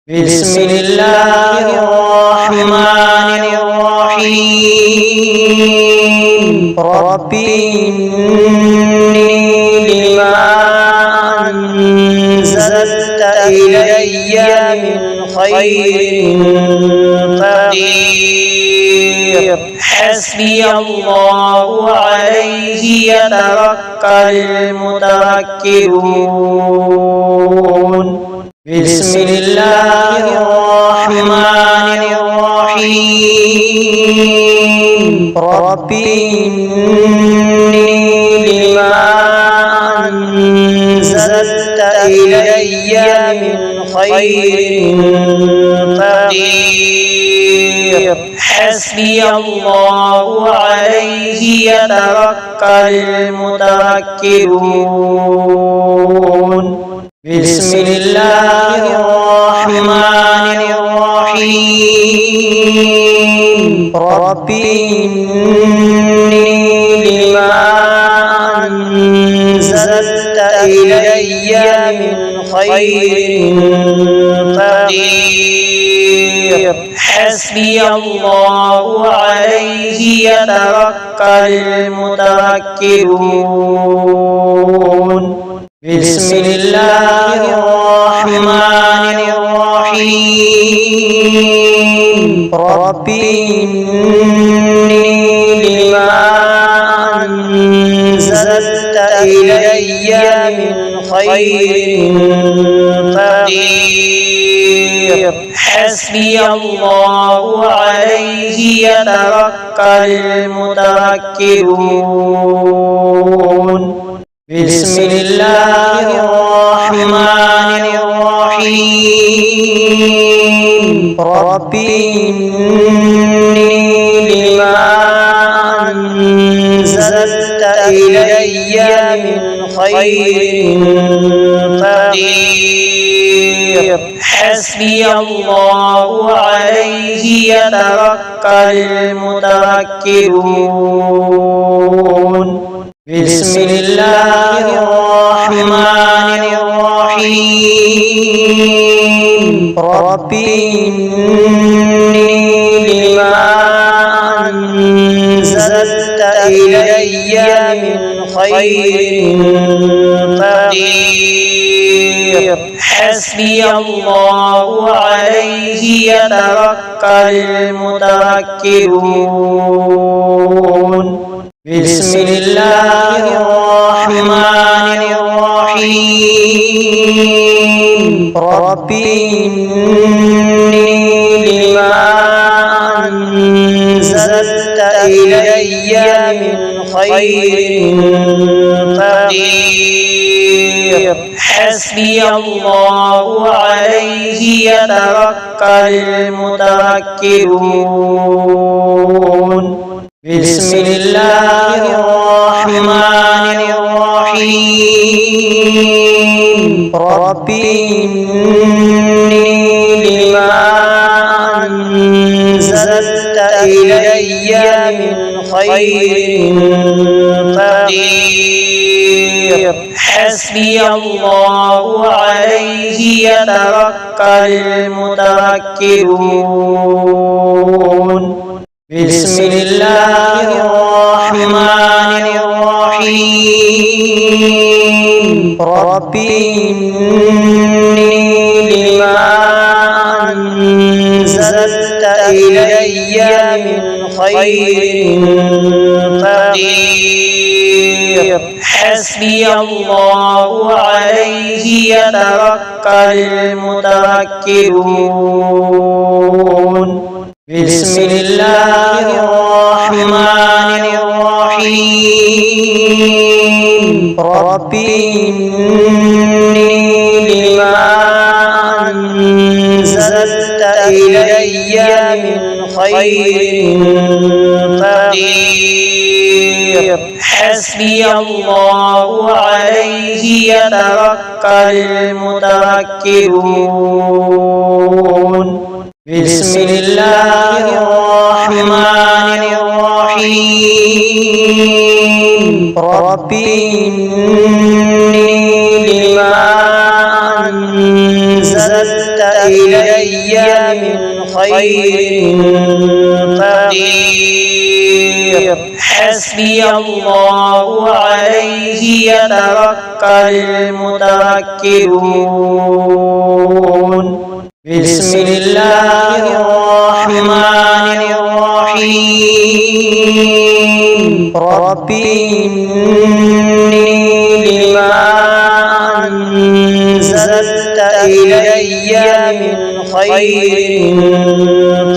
بسم الله الرحمن الرحيم رب إني لما أنزلت إلي من خير فقير حسبي الله عليه يتوكل المتوكلون بسم الله الرحمن الرحيم رب إني لما أنزلت إلي من خير فقير حسبي الله عليه يتوكل المتوكلون بسم الله الرحمن الرحيم رب إني لما أنزلت إلي من خير فقير حسبي الله عليه يتوكل المتوكلون بسم الله الرحمن الرحيم رب إني لما أنزلت إلي من خير فقير حسبي الله عليه يتوكل المتوكلون بسم الله الرحمن الرحيم رب إني لما أنزلت إلي من خير فقير حسبي الله عليه يتوكل المتوكلون بسم الله الرحمن الرحيم رب إني لما أنزلت إلي من خير فقير حسبي الله عليه يتوكل المتوكلون بسم الله الرحمن الرحيم رب إني لما أنزلت إلي من خير فقير حسبي الله عليه يتوكل المتوكلون بسم الله الرحمن الرحيم رب إني لما أنزلت إلي من خير فقير حسبي الله عليه يتوكل المتوكلون بسم الله الرحمن الرحيم رب إني لما أنزلت إلي من خير فقير حسبي الله عليه يتوكل المتوكلون بسم الله الرحمن الرحيم رب إني لما أنزلت إلي من خير فقير حسبي الله عليه يتوكل المتوكلون بسم الله الرحمن الرحيم رب إني لما أنزلت إلي إلي من خير فقير حسبي الله عليه يتوكل المتوكلون بسم الله الرحمن الرحيم رب إني لما أنزلت إلي من خير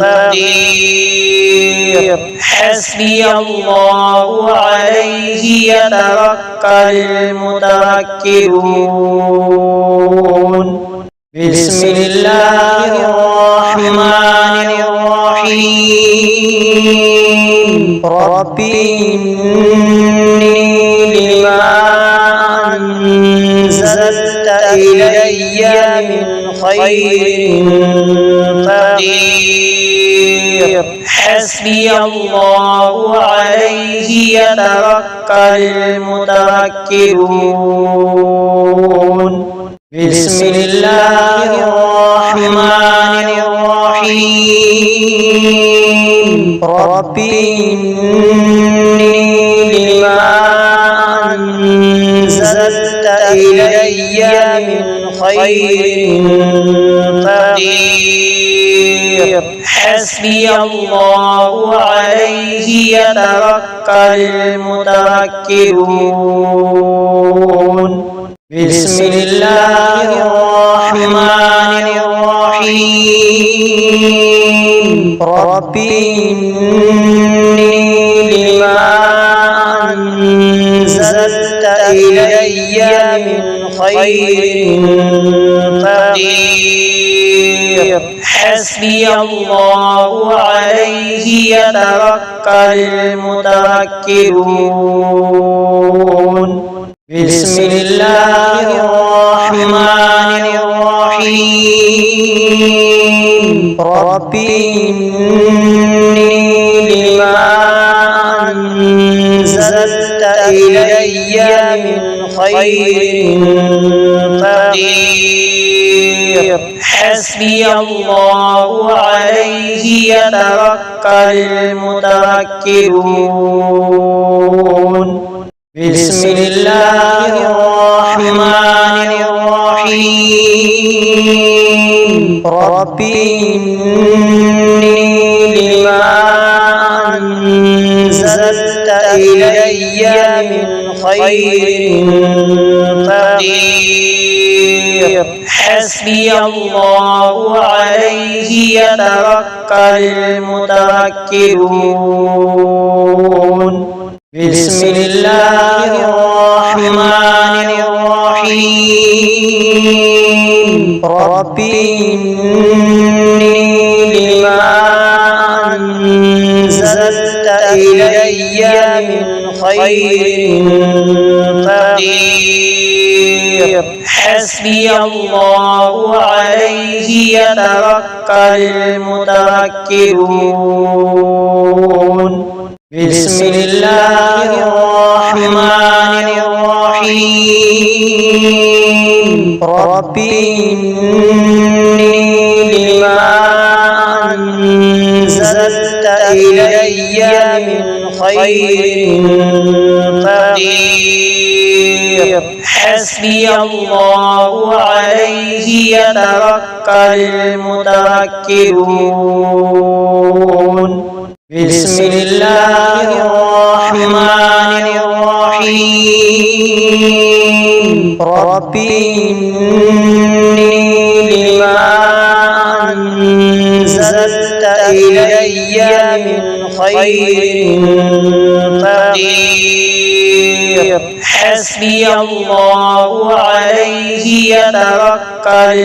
فقير حسبي الله عليه يتوكل المتوكلون بسم الله الرحمن الرحيم رب إني لما أنزلت إلي من خير فقير حسبي الله عليه يتوكل المتوكلون بسم الله الرحمن الرحيم رب إني لما أنزلت إلي من خير فقير حسبي الله عليه يتوكل المتوكلون بسم الله الرحمن الرحيم رب إني لما أنزلت إلي من خير فقير حسبي الله عليه يتوكل المتوكلون بسم الله الرحمن الرحيم رب إني لما أنزلت إلي من خير فقير حسبي الله عليه يتوكل المتوكلون بسم الله الرحمن الرحيم رب إني لما أنزلت إلي من خير فقير حسبي الله عليه يتوكل المتوكلون بسم الله الرحمن الرحيم رب إني لما أنزلت إلي من خير فقير حسبي الله عليه يتوكل المتوكلون بسم الله الرحمن الرحيم رب إني لما أنزلت إلي من خير فقير حسبي الله عليه يتوكل المتوكلون بسم الله الرحمن الرحيم رب إني لما أنزلت إلي من خير فقير حسبي الله عليه يتوكل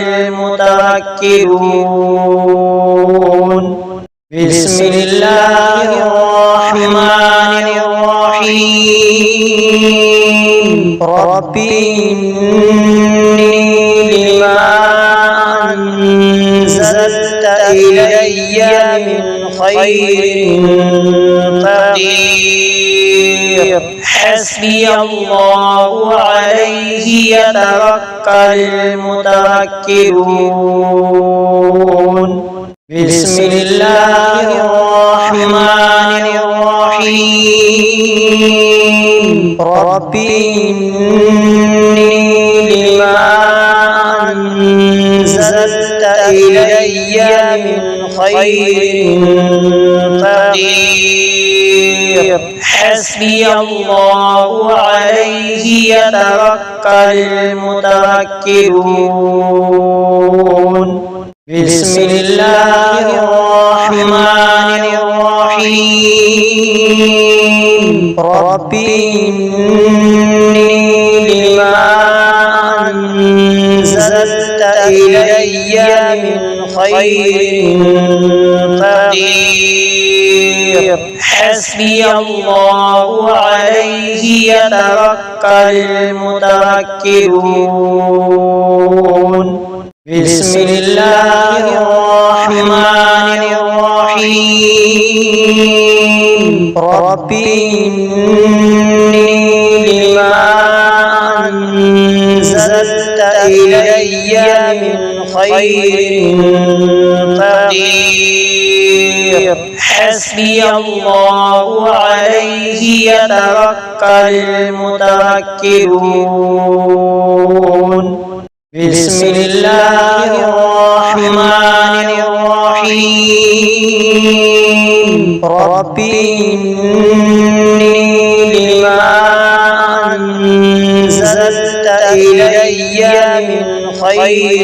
المتوكلون بسم الله الرحمن الرحيم رب إني لما أنزلت إلي من خير فقير حسبي الله عليه يتوكل المتوكلون بسم الله الرحمن الرحيم رب إني لما أنزلت إلي من خير فقير حسبي الله عليه يتوكل المتوكلون بسم الله الرحمن الرحيم رب إني لما أنزلت إلي من خير فقير حسبي الله عليه يتوكل المتوكلون بسم الله الرحمن الرحيم رب إني لما أنزلت إلي من خير فقير حسبي الله عليه يتوكل المتوكلون بسم الله الرحمن الرحيم رب إني لما أنزلت إلي من خير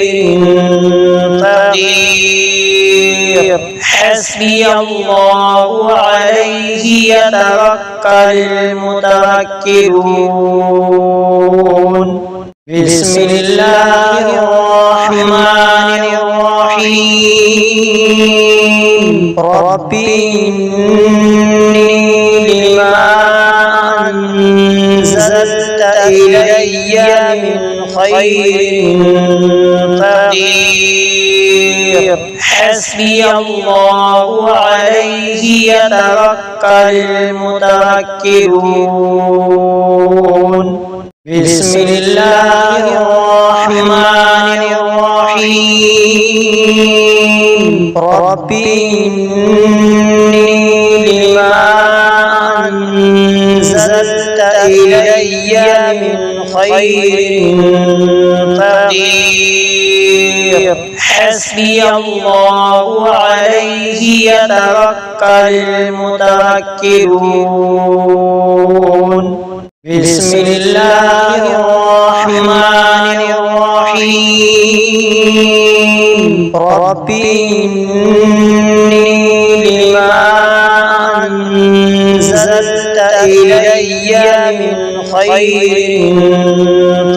فقير حسبي الله عليه يتوكل المتوكلون بسم الله الرحمن الرحيم رب إني لما أنزلت إلي من خير فقير حسبي الله عليه يتوكل المتوكلون بسم الله الرحمن الرحيم رب إني لما أنزلت إلي من خير فقير حسبي الله عليه يتوكل المتوكلون بسم الله الرحمن الرحيم رب إني لما أنزلت إلي من خير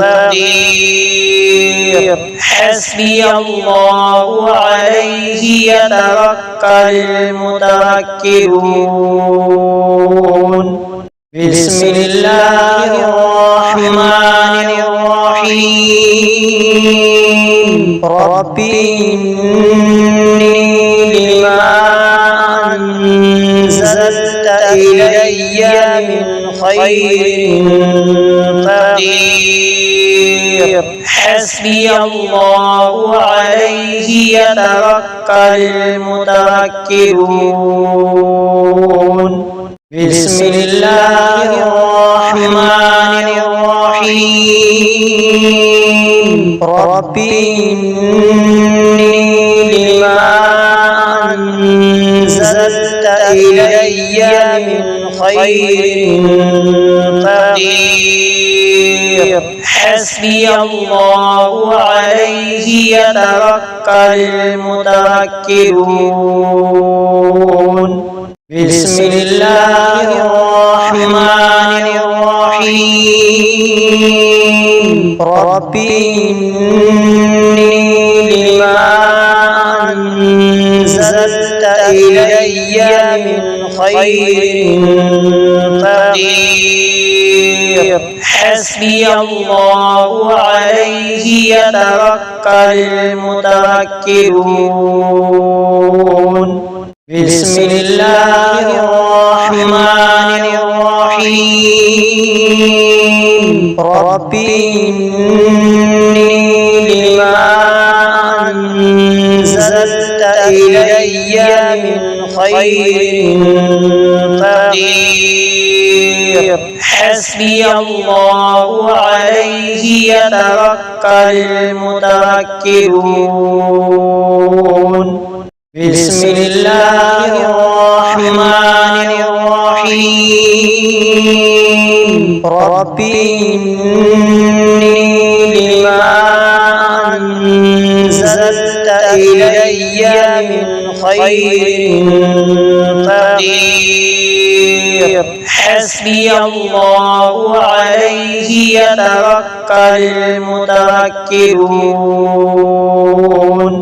فقير حسبي الله عليه يتوكل المتوكلون بسم الله الرحمن الرحيم رب إني لما أنزلت إلي من خير فقير حسبي الله عليه يتوكل المتوكلون بسم الله الرحمن الرحيم رب إني لما أنزلت إلي من خير فقير حسبي الله عليه يتوكل المتوكلون بسم الله الرحمن الرحيم رب إني لما أنزلت إلي من خير فقير حسبي الله عليه يتوكل المتوكلون بسم الله الرحمن الرحيم رب إني إلي من خير فقير حسبي الله عليه يتوكل المتوكلون بسم الله الرحمن الرحيم رب إني لما أنزلت إلي من خير فقير حسبي الله عليه يتوكل المتوكلون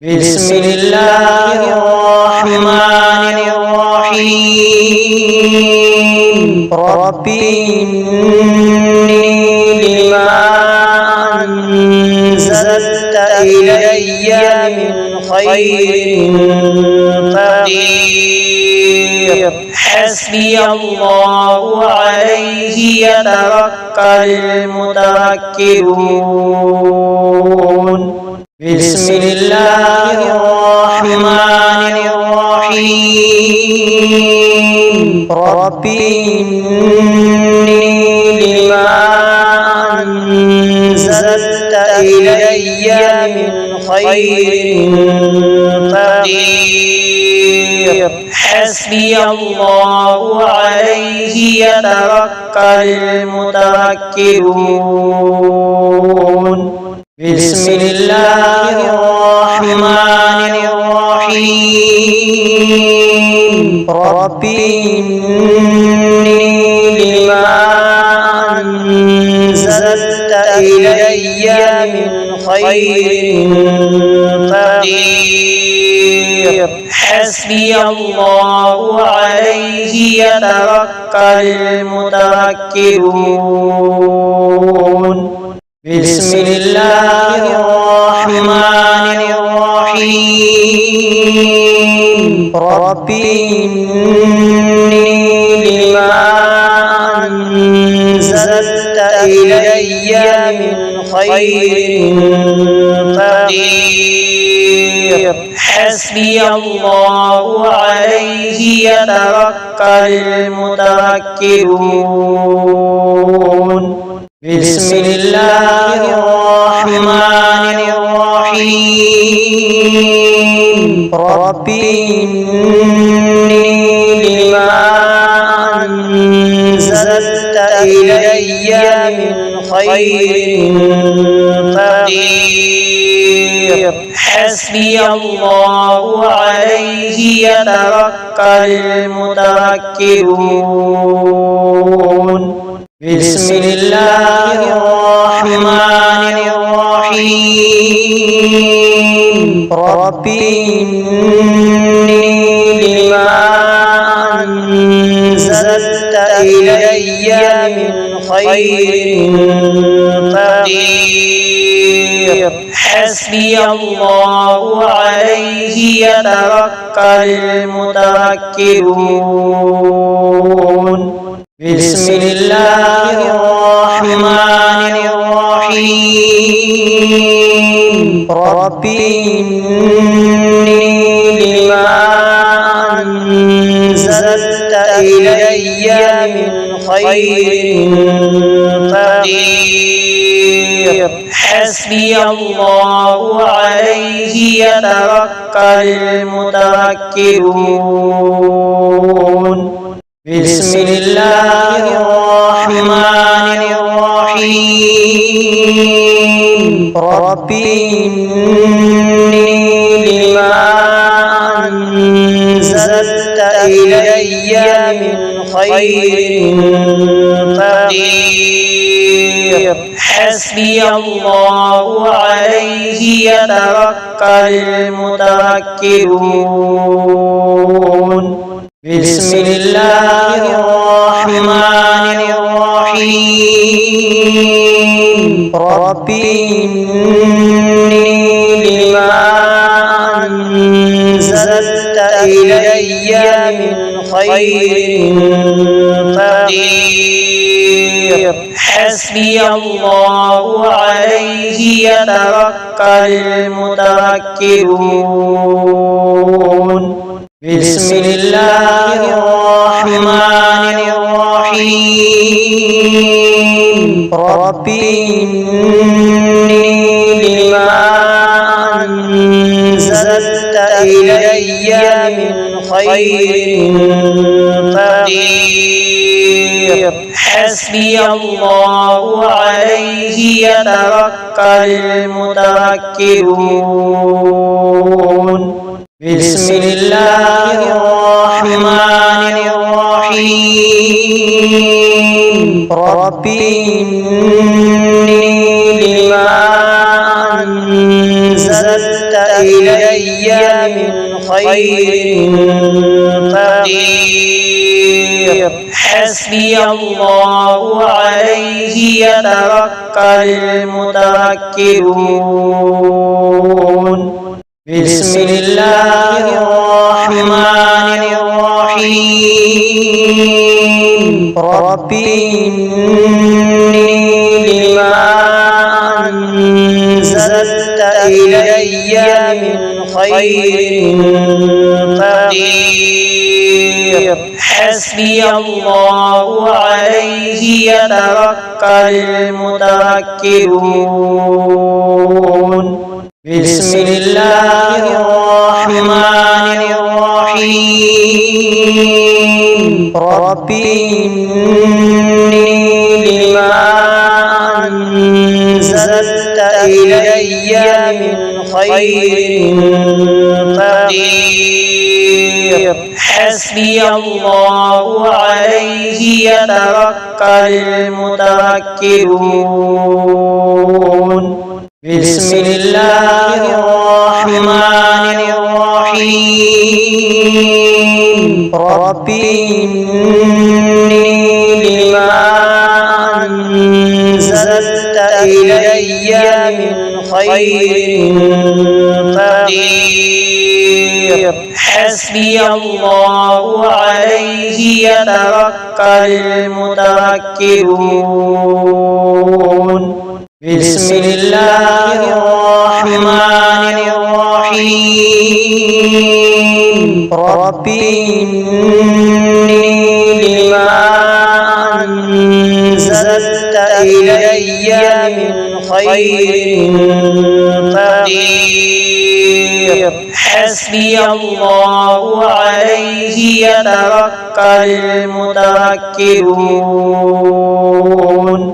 بسم الله الرحمن الرحيم رب إني لما أنزلت إلي من خير فقير حسبي الله عليه يتوكل المتوكلون بسم الله الرحمن الرحيم رب إني لما أنزلت إلي من خير فقير حسبي الله عليه يتوكل المتوكلون بسم الله الرحمن الرحيم رب إني لما أنزلت إلي من خير فقير حسبي الله عليه يتوكل المتوكلون بسم الله الرحمن الرحيم رب إني لما أنزلت إلي من خير فقير حسبي الله عليه يتوكل المتوكلون بسم الله الرحمن الرحيم رب إني لما أنزلت إلي من خير فقير حسبي الله عليه يتوكل المتوكلون بسم الله الرحمن الرحيم رب إني لما أنزلت إلي من خير فقير حسبي الله عليه يتوكل المتوكلون بسم الله الرحمن الرحيم رب إني لما أنزلت إلي من خير فقير حسبي الله عليه يتوكل المتوكلون بسم الله الرحمن الرحيم رب إني لما أنزلت إلي من خير فقير حسبي الله عليه يتوكل المتوكلون بسم الله الرحمن الرحيم رب إني لما أنزلت إلي من خير فقير حسبي الله عليه يتوكل المتوكلون إلي من خير فقير حسبي الله عليه يتوكل المتوكلون بسم الله الرحمن الرحيم رب إني لما أنزلت إلي من خير فقير حسبي الله عليه يتوكل المتوكلون بسم الله الرحمن الرحيم رب إني لما أنزلت إلي من خير فقير حسبي الله عليه يتوكل المتوكلون بسم الله الرحمن الرحيم رب إني لما أنزلت إلي من خير فقير حسبي الله عليه يتوكل المتوكلون بسم الله الرحمن الرحيم رب إني لما أنزلت إلي من خير فقير حسبي الله عليه يتوكل المتوكلون بسم الله الرحمن الرحيم رب إني لما أنزلت إلي من خير فقير حسبي الله عليه يتوكل المتوكلون